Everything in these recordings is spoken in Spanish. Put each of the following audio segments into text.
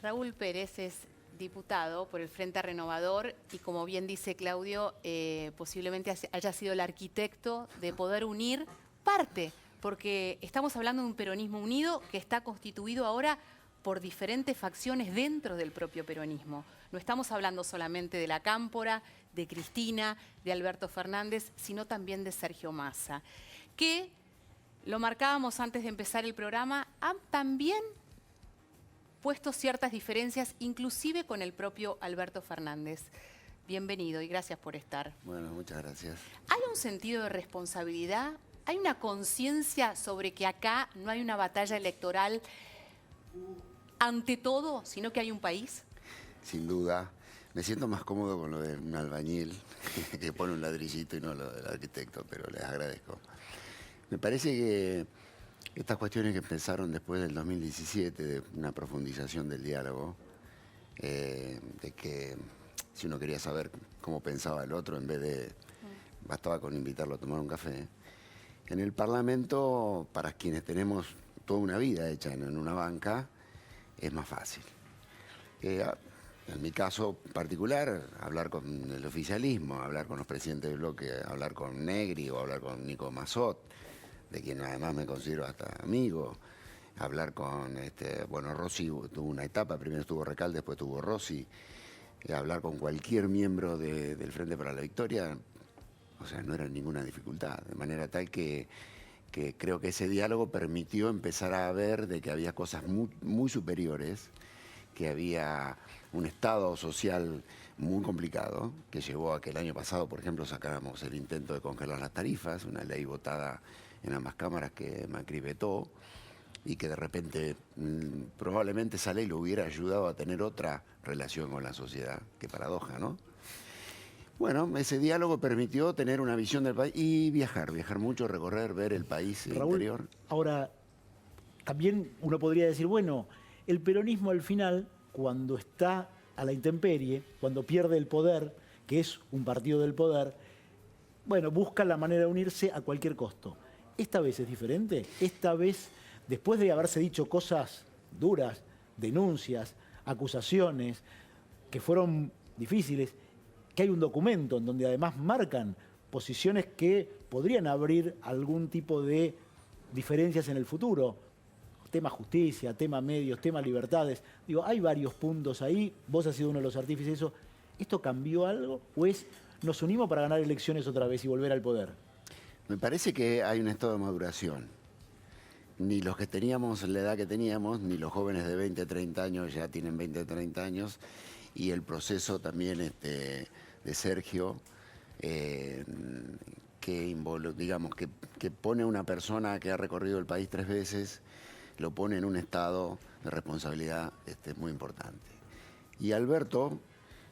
Raúl Pérez es diputado por el Frente Renovador y, como bien dice Claudio, posiblemente haya sido el arquitecto de poder unir parte, porque estamos hablando de un peronismo unido que está constituido ahora por diferentes facciones dentro del propio peronismo. No estamos hablando solamente de la Cámpora, de Cristina, de Alberto Fernández, sino también de Sergio Massa, que, lo marcábamos antes de empezar el programa, han también puesto ciertas diferencias, inclusive con el propio Alberto Fernández. Bienvenido y gracias por estar. Bueno, muchas gracias. ¿Hay un sentido de responsabilidad? ¿Hay una conciencia sobre que acá no hay una batalla electoral ante todo, sino que hay un país? Sin duda. Me siento más cómodo con lo de un albañil que pone un ladrillito y no lo del arquitecto, pero les agradezco. Me parece que estas cuestiones que empezaron después del 2017, de una profundización del diálogo, de que si uno quería saber cómo pensaba el otro, en vez de bastaba con invitarlo a tomar un café, en el Parlamento, para quienes tenemos toda una vida hecha en una banca, es más fácil. En mi caso particular, hablar con el oficialismo, hablar con los presidentes del bloque, hablar con Negri o hablar con Nico Massot, de quien además me considero hasta amigo, hablar con, bueno, Rossi tuvo una etapa, primero estuvo Recalde, después estuvo Rossi, hablar con cualquier miembro del Frente para la Victoria, o sea, no era ninguna dificultad, de manera tal que creo que ese diálogo permitió empezar a ver de que había cosas muy superiores, que había un estado social muy complicado, que llevó a que el año pasado, por ejemplo, sacáramos el intento de congelar las tarifas, una ley votada en ambas cámaras que Macri vetó, y que de repente probablemente esa ley lo hubiera ayudado a tener otra relación con la sociedad. Qué paradoja, ¿no? Bueno, ese diálogo permitió tener una visión del país y viajar mucho, recorrer, ver el país Raúl, interior. Ahora, también uno podría decir, bueno, el peronismo al final, cuando está a la intemperie, cuando pierde el poder, que es un partido del poder, bueno, busca la manera de unirse a cualquier costo. Esta vez es diferente. Esta vez, después de haberse dicho cosas duras, denuncias, acusaciones, que fueron difíciles, que hay un documento en donde además marcan posiciones que podrían abrir algún tipo de diferencias en el futuro. Tema justicia, tema medios, tema libertades. Digo, hay varios puntos ahí. Vos has sido uno de los artífices de eso. ¿Esto cambió algo o es nos unimos para ganar elecciones otra vez y volver al poder? Me parece que hay un estado de maduración. Ni los que teníamos la edad que teníamos, ni los jóvenes de 20, 30 años ya tienen 20, 30 años. Y el proceso también de Sergio, que pone a una persona que ha recorrido el país 3 veces, lo pone en un estado de responsabilidad muy importante. Y Alberto,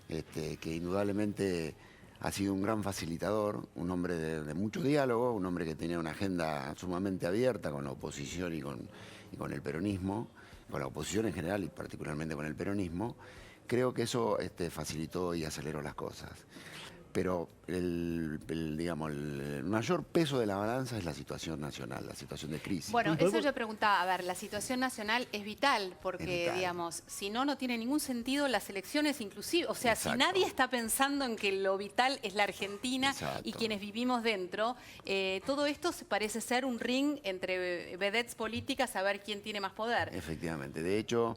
que indudablemente ha sido un gran facilitador, un hombre de mucho diálogo, un hombre que tenía una agenda sumamente abierta con la oposición y con el peronismo, con la oposición en general y particularmente con el peronismo. Creo que eso facilitó y aceleró las cosas. Pero el mayor peso de la balanza es la situación nacional, la situación de crisis. Bueno, eso yo preguntaba, a ver, la situación nacional es vital, porque, Es vital. digamos, si no, no tiene ningún sentido las elecciones inclusive. O sea, Exacto. si nadie está pensando en que lo vital es la Argentina Exacto. y quienes vivimos dentro, todo esto parece ser un ring entre vedettes políticas a ver quién tiene más poder. Efectivamente. De hecho,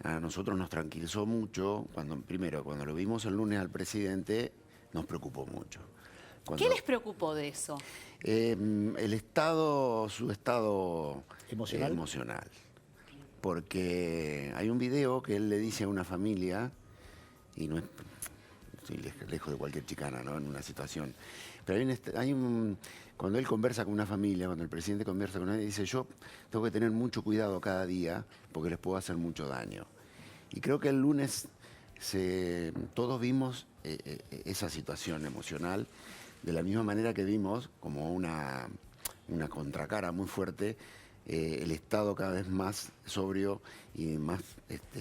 a nosotros nos tranquilizó mucho, primero, cuando lo vimos el lunes al presidente, nos preocupó mucho. ¿Qué les preocupó de eso? Su estado emocional. Porque hay un video que él le dice a una familia, y no es, estoy lejos de cualquier chicana, ¿no? En una situación. Pero cuando él conversa con una familia, cuando el presidente conversa con nadie, dice, yo tengo que tener mucho cuidado cada día porque les puedo hacer mucho daño. Y creo que el lunes todos vimos esa situación emocional de la misma manera que vimos como una contracara muy fuerte el estado cada vez más sobrio y más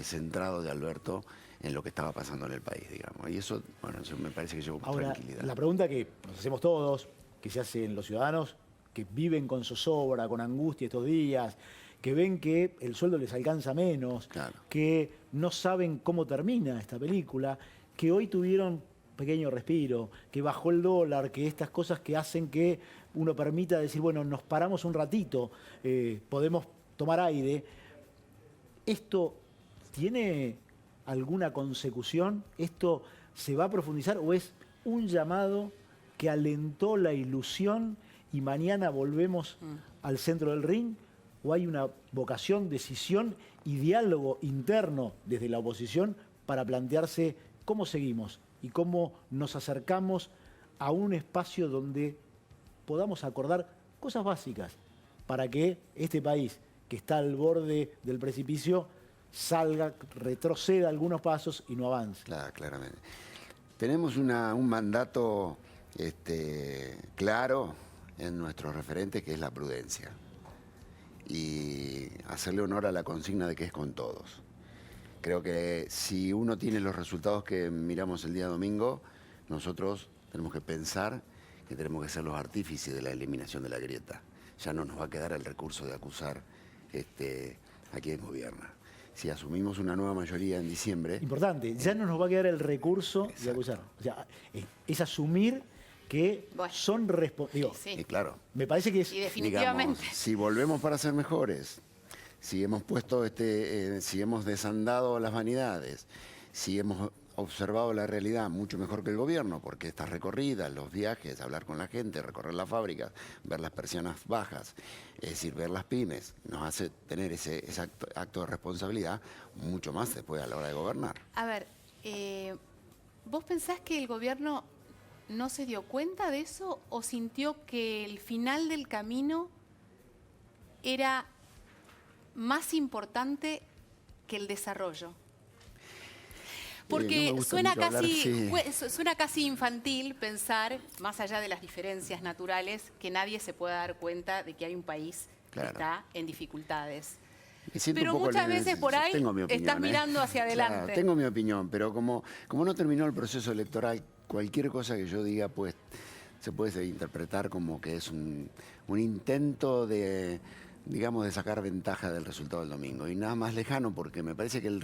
centrado de Alberto en lo que estaba pasando en el país, digamos. Y eso, bueno, eso me parece que llevó Ahora, tranquilidad. la pregunta que nos hacemos todos, que se hacen los ciudadanos, que viven con zozobra, con angustia estos días, que ven que el sueldo les alcanza menos, Claro. que no saben cómo termina esta película, que hoy tuvieron pequeño respiro, que bajó el dólar, que estas cosas que hacen que uno permita decir, bueno, nos paramos un ratito, podemos tomar aire. ¿Esto tiene alguna consecución? ¿Esto se va a profundizar o es un llamado que alentó la ilusión y mañana volvemos al centro del ring? ¿O hay una vocación, decisión y diálogo interno desde la oposición para plantearse cómo seguimos y cómo nos acercamos a un espacio donde podamos acordar cosas básicas para que este país que está al borde del precipicio salga, retroceda algunos pasos y no avance? Claro, claramente. Tenemos un mandato claro en nuestros referentes, que es la prudencia. Y hacerle honor a la consigna de que es con todos. Creo que si uno tiene los resultados que miramos el día domingo, nosotros tenemos que pensar que tenemos que ser los artífices de la eliminación de la grieta. Ya no nos va a quedar el recurso de acusar a quien gobierna. Si asumimos una nueva mayoría en diciembre... Importante, ya no nos va a quedar el recurso de acusar. O sea, es asumir que son responsables. Sí. Y claro, Me parece que es... Y definitivamente. digamos, si volvemos para ser mejores, si hemos puesto si hemos desandado las vanidades, si hemos observado la realidad mucho mejor que el gobierno, porque estas recorridas, los viajes, hablar con la gente, recorrer las fábricas, ver las persianas bajas, es decir, ver las pymes, nos hace tener ese acto de responsabilidad mucho más después a la hora de gobernar. A ver, ¿vos pensás que el gobierno no se dio cuenta de eso o sintió que el final del camino era más importante que el desarrollo? Porque no me gusta suena, mucho hablar, casi, sí. suena casi infantil pensar, más allá de las diferencias naturales, que nadie se pueda dar cuenta de que hay un país que Claro. está en dificultades. Me siento Pero un poco muchas veces por ahí tengo mi opinión, estás mirando hacia adelante. Claro, tengo mi opinión, pero como no terminó el proceso electoral, cualquier cosa que yo diga pues se puede interpretar como que es un intento de, digamos, de sacar ventaja del resultado del domingo. Y nada más lejano, porque me parece que el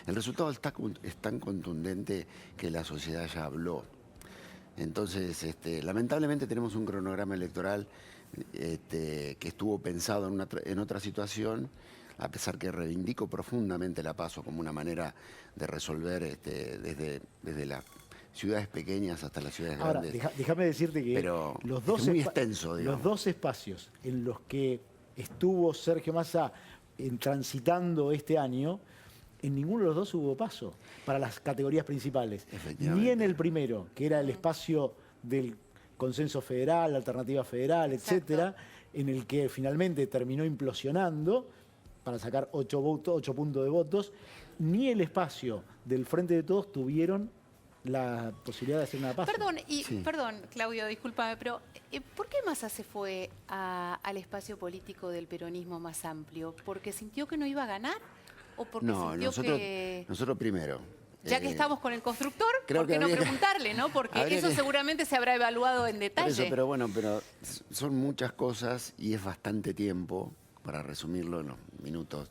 resultado es tan contundente que la sociedad ya habló. Entonces, lamentablemente tenemos un cronograma electoral que estuvo pensado en otra situación, a pesar que reivindico profundamente la PASO como una manera de resolver desde las ciudades pequeñas hasta las ciudades Ahora, grandes. déjame decirte que Pero los dos, es muy extenso, digamos. los dos espacios en los que estuvo Sergio Massa transitando este año, en ninguno de los dos hubo paso para las categorías principales. Ni en el primero, que era el espacio del consenso federal, la alternativa federal, etcétera, en el que finalmente terminó implosionando para sacar 8 puntos de votos, ni el espacio del Frente de Todos tuvieron la posibilidad de hacer una paso. Perdón, Claudio, discúlpame, pero ¿por qué Massa se fue al espacio político del peronismo más amplio? ¿Porque sintió que no iba a ganar? ¿O porque sintió que...? Nosotros primero. Ya que estamos con el constructor, creo ¿por qué que no habría que- preguntarle, no? Porque habría eso que- seguramente se habrá evaluado en Por detalle. eso, pero bueno, son muchas cosas y es bastante tiempo para resumirlo en los minutos.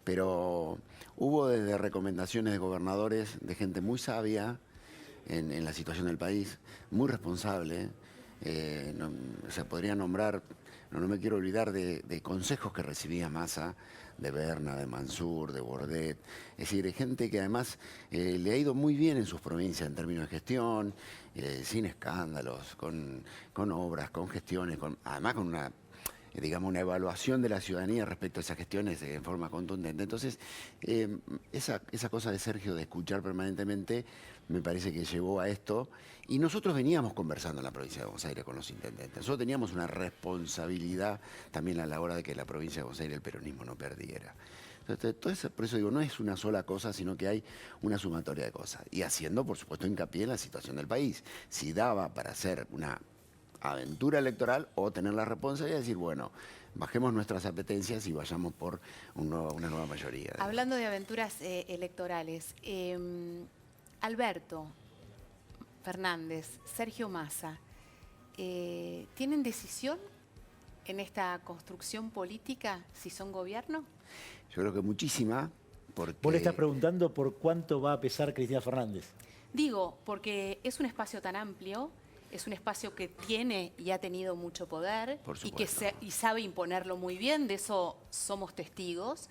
Pero hubo desde recomendaciones de gobernadores, de gente muy sabia en la situación del país, muy responsable. Se podría nombrar, no me quiero olvidar de consejos que recibía Massa, de Berna, de Mansur, de Bordet. Es decir, gente que además le ha ido muy bien en sus provincias en términos de gestión, sin escándalos, con obras, con gestiones, además con una evaluación de la ciudadanía respecto a esas gestiones en forma contundente. Entonces, esa cosa de Sergio de escuchar permanentemente me parece que llevó a esto. Y nosotros veníamos conversando en la provincia de Buenos Aires con los intendentes. Nosotros teníamos una responsabilidad también a la hora de que la provincia de Buenos Aires el peronismo no perdiera. Entonces, por eso digo, no es una sola cosa, sino que hay una sumatoria de cosas. Y haciendo, por supuesto, hincapié en la situación del país. Si daba para hacer una aventura electoral o tener la responsabilidad de decir, bueno, bajemos nuestras apetencias y vayamos por una nueva mayoría. Hablando de aventuras electorales, Alberto Fernández, Sergio Massa, ¿tienen decisión en esta construcción política si son gobierno? Yo creo que muchísima, porque... Vos le estás preguntando por cuánto va a pesar Cristina Fernández. Digo, porque es un espacio tan amplio, es un espacio que tiene y ha tenido mucho poder Por y que supuesto. y sabe imponerlo muy bien, de eso somos testigos.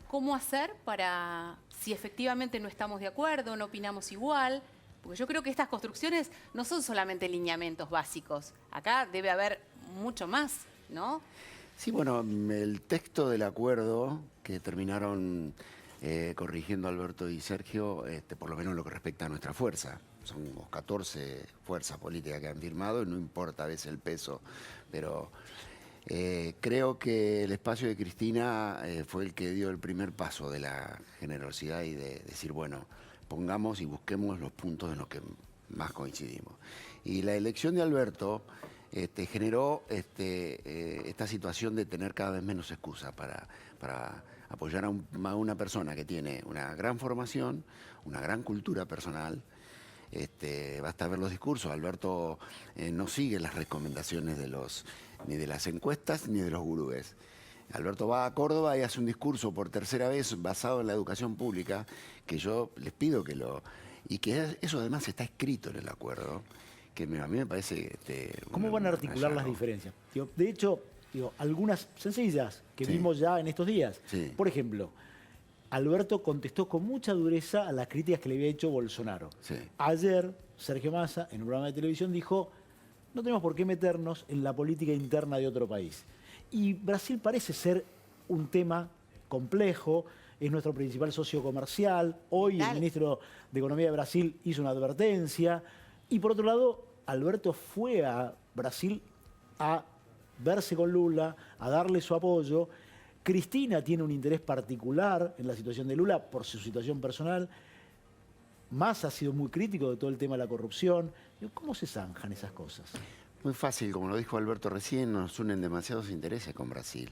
¿Cómo hacer para, si efectivamente no estamos de acuerdo, no opinamos igual? Porque yo creo que estas construcciones no son solamente lineamientos básicos. Acá debe haber mucho más, ¿no? Sí, bueno, el texto del acuerdo que terminaron corrigiendo Alberto y Sergio, por lo menos en lo que respecta a nuestra fuerza. Somos 14 fuerzas políticas que han firmado y no importa a veces el peso, pero creo que el espacio de Cristina fue el que dio el primer paso de la generosidad y de decir, bueno, pongamos y busquemos los puntos en los que más coincidimos. Y la elección de Alberto generó esta situación de tener cada vez menos excusa para apoyar a una persona que tiene una gran formación, una gran cultura personal. Basta ver los discursos. Alberto no sigue las recomendaciones ni de las encuestas ni de los gurúes. Alberto va a Córdoba y hace un discurso por tercera vez basado en la educación pública, que yo les pido que y que eso además está escrito en el acuerdo, que a mí me parece... ¿Cómo van a articular las diferencias? De hecho, algunas sencillas que Sí. vimos ya en estos días. Sí. Por ejemplo, Alberto contestó con mucha dureza a las críticas que le había hecho Bolsonaro. Sí. Ayer, Sergio Massa, en un programa de televisión, dijo: no tenemos por qué meternos en la política interna de otro país. Y Brasil parece ser un tema complejo, es nuestro principal socio comercial. Hoy el ministro de Economía de Brasil hizo una advertencia. Y por otro lado, Alberto fue a Brasil a verse con Lula, a darle su apoyo. Cristina tiene un interés particular en la situación de Lula por su situación personal. Massa ha sido muy crítico de todo el tema de la corrupción. ¿Cómo se zanjan esas cosas? Muy fácil, como lo dijo Alberto recién, nos unen demasiados intereses con Brasil,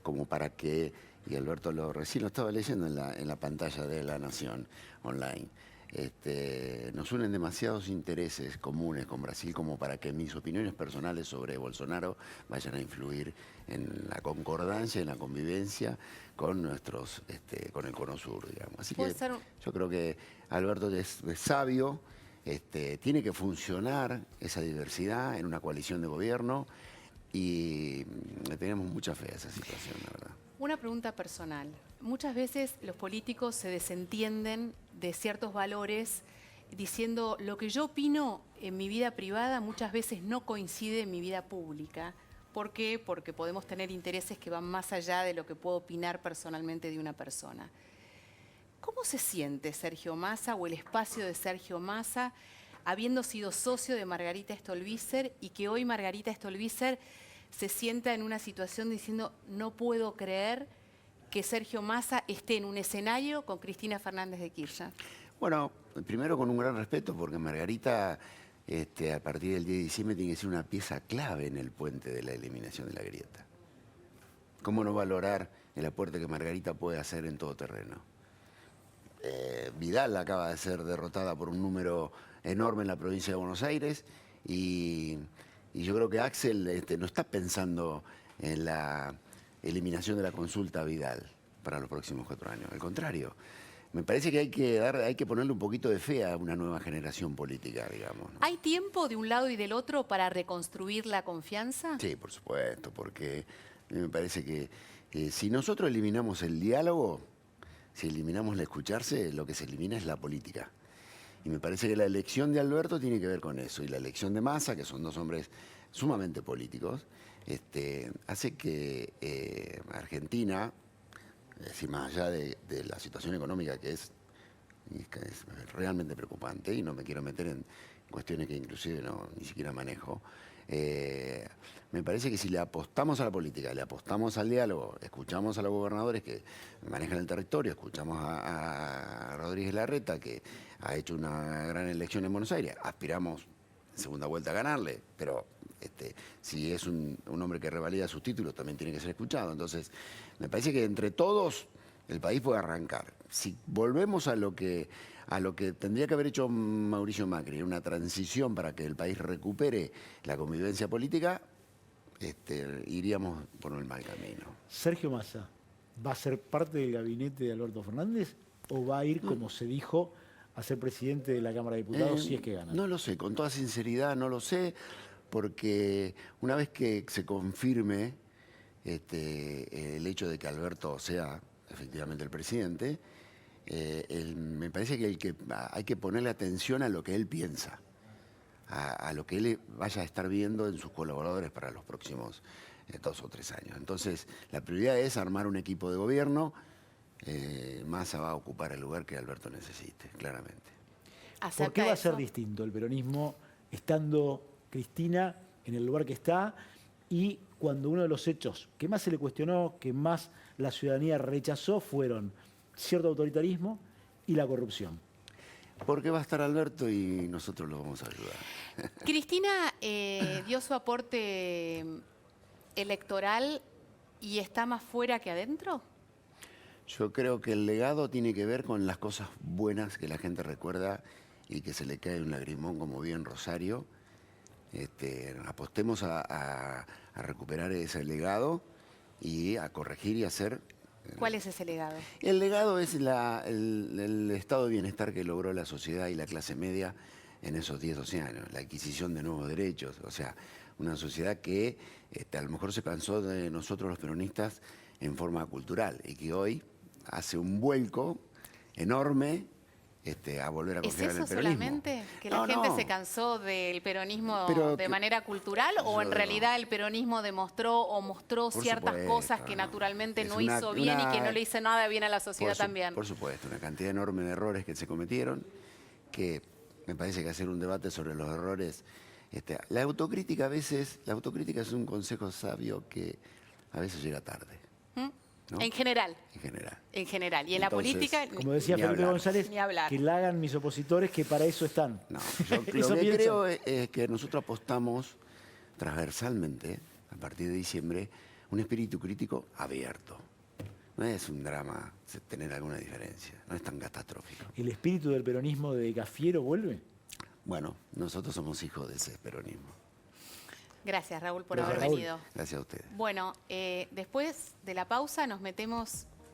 como para que, y Alberto recién lo estaba leyendo en la pantalla de La Nación online, nos unen demasiados intereses comunes con Brasil como para que mis opiniones personales sobre Bolsonaro vayan a influir en la concordancia, en la convivencia con con el Cono Sur, digamos. Así que yo creo que Alberto es sabio. Tiene que funcionar esa diversidad en una coalición de gobierno y tenemos mucha fe a esa situación, la verdad. Una pregunta personal. Muchas veces los políticos se desentienden de ciertos valores diciendo lo que yo opino en mi vida privada muchas veces no coincide en mi vida pública. ¿Por qué? Porque podemos tener intereses que van más allá de lo que puedo opinar personalmente de una persona. ¿Cómo se siente Sergio Massa o el espacio de Sergio Massa habiendo sido socio de Margarita Stolbizer y que hoy Margarita Stolbizer se sienta en una situación diciendo no puedo creer que Sergio Massa esté en un escenario con Cristina Fernández de Kirchner? Bueno, primero con un gran respeto porque Margarita a partir del 10 de diciembre tiene que ser una pieza clave en el puente de la eliminación de la grieta. ¿Cómo no valorar el aporte que Margarita puede hacer en todo terreno? Vidal acaba de ser derrotada por un número enorme en la provincia de Buenos Aires y yo creo que Axel no está pensando en la eliminación de la consulta a Vidal para los próximos 4 años. Al contrario, me parece que hay que ponerle un poquito de fe a una nueva generación política, digamos, ¿no? ¿Hay tiempo de un lado y del otro para reconstruir la confianza? Sí, por supuesto, porque me parece que si nosotros eliminamos el diálogo, si eliminamos el escucharse, lo que se elimina es la política. Y me parece que la elección de Alberto tiene que ver con eso. Y la elección de Massa, que son dos hombres sumamente políticos, hace que Argentina, es decir, más allá de la situación económica que es realmente preocupante, y no me quiero meter en cuestiones que inclusive ni siquiera manejo, me parece que si le apostamos a la política, le apostamos al diálogo, escuchamos a los gobernadores que manejan el territorio, escuchamos a Rodríguez Larreta, que ha hecho una gran elección en Buenos Aires, aspiramos en segunda vuelta a ganarle, pero si es un hombre que revalida sus títulos, también tiene que ser escuchado. Entonces, me parece que entre todos el país puede arrancar. Si volvemos a lo que tendría que haber hecho Mauricio Macri, una transición para que el país recupere la convivencia política, iríamos por el mal camino. Sergio Massa, ¿va a ser parte del gabinete de Alberto Fernández o va a ir, como se dijo, a ser presidente de la Cámara de Diputados si es que gana? No lo sé, con toda sinceridad no lo sé, porque una vez que se confirme el hecho de que Alberto sea efectivamente el presidente, me parece que hay que ponerle atención a lo que él piensa, a lo que él vaya a estar viendo en sus colaboradores para los próximos 2 o 3 años. Entonces, la prioridad es armar un equipo de gobierno. Massa va a ocupar el lugar que Alberto necesite, claramente. ¿Por qué va a ser distinto el peronismo estando Cristina en el lugar que está y cuando uno de los hechos que más se le cuestionó, que más la ciudadanía rechazó, fueron cierto autoritarismo y la corrupción? Porque va a estar Alberto y nosotros lo vamos a ayudar. Cristina dio su aporte electoral y está más fuera que adentro. Yo creo que el legado tiene que ver con las cosas buenas que la gente recuerda y que se le cae un lagrimón como bien Rosario. Apostemos a recuperar ese legado y a corregir y hacer. ¿Cuál es ese legado? El legado es el estado de bienestar que logró la sociedad y la clase media en esos 10, 12 años, la adquisición de nuevos derechos, o sea, una sociedad que a lo mejor se cansó de nosotros los peronistas en forma cultural y que hoy hace un vuelco enorme a volver a confiar en el peronismo. ¿Es eso solamente? ¿Que la gente se cansó del peronismo de manera cultural o en realidad el peronismo demostró o mostró ciertas cosas que naturalmente no hizo bien y que no le hizo nada bien a la sociedad también? Por supuesto, una cantidad enorme de errores que se cometieron, que me parece que hacer un debate sobre los errores. La autocrítica es un consejo sabio que a veces llega tarde. ¿no? En general. En general. En general. Y en Entonces, la política. Como decía Felipe González, que la hagan mis opositores, que para eso están. No, yo lo que creo es que nosotros apostamos transversalmente, a partir de diciembre, un espíritu crítico abierto. No es un drama tener alguna diferencia, no es tan catastrófico. ¿El espíritu del peronismo de Cafiero vuelve? Bueno, nosotros somos hijos de ese peronismo. Gracias, Raúl, por Gracias, haber Raúl. venido. Gracias a ustedes. Bueno, después de la pausa nos metemos